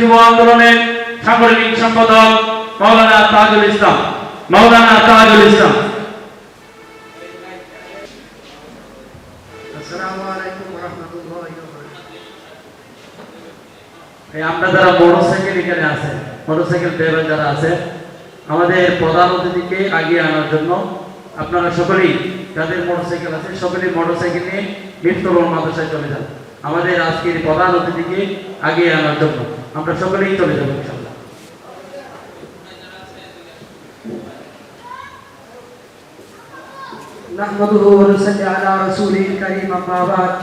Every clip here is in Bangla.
যুব আন্দোলনের সাংগঠনিক সম্পাদক মাওলানা তাজুল ইসলাম। মাওলানা তাজুল ইসলাম। আসসালামু আলাইকুম ওয়া রাহমাতুল্লাহি ওয়া বারাকাতুহু। আমরা যারা মোটরসাইকেল এখানে আছে, মোটরসাইকেল ড্রাইভার যারা আছে, আমাদের প্রধান অতিথিকে আগিয়ে আনার জন্য আপনারা সকলেই যাদের মোটরসাইকেল আছে সকলেই মোটরসাইকেল নিয়ে মিফতাহুল মাদ্রাসায় চলে যান। আমাদের আজকের প্রধান অতিথিকে আগিয়ে আনার জন্য আমরা সকলেই চলে যাব ইনশাআল্লাহ। নাহমাদুহু ওয়া নুসাল্লি আলা রাসূলিল কারীম আম্মা বা'দ।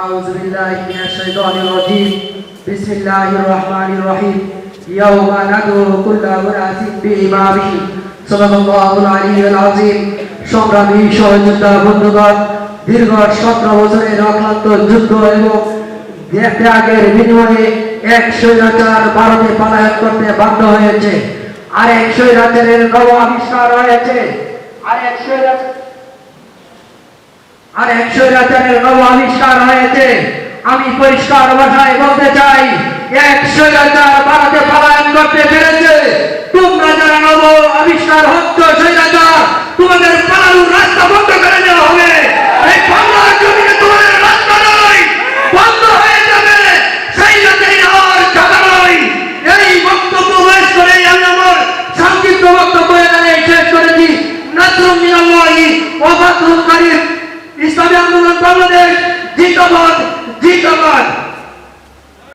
আউযু বিল্লাহি মিনাশ শাইতানির রাজীম। বিসমিল্লাহির রহমানির রহিম। ইয়াওমা নাদউ কুল্লা উনাসিন বিইমামিহিম। সাল্লাল্লাহুল আলিয়্যুল আযীম। সংগ্রামী সহযোদ্ধা বন্ধুগণ, দীর্ঘ 17 বছরের অক্লান্ত যুদ্ধ এবং ত্যাগের বিনিময়ে এক স্বৈরাচার ভারতে পলায়ন করতে বাধ্য হয়েছে। আর এক স্বৈরাচারের নব আবিষ্কার হয়েছে। আর এক স্বৈরাচারের নব আবিষ্কার হয়েছে। আমি পরিষ্কার ভাষায় বলতে চাই, এক স্বৈরাচার ভারতে পলায়ন করতে পেরেছে। তোমরা যারা নব আবিষ্কার হচ্ছ স্বৈরাচার, তোমাদের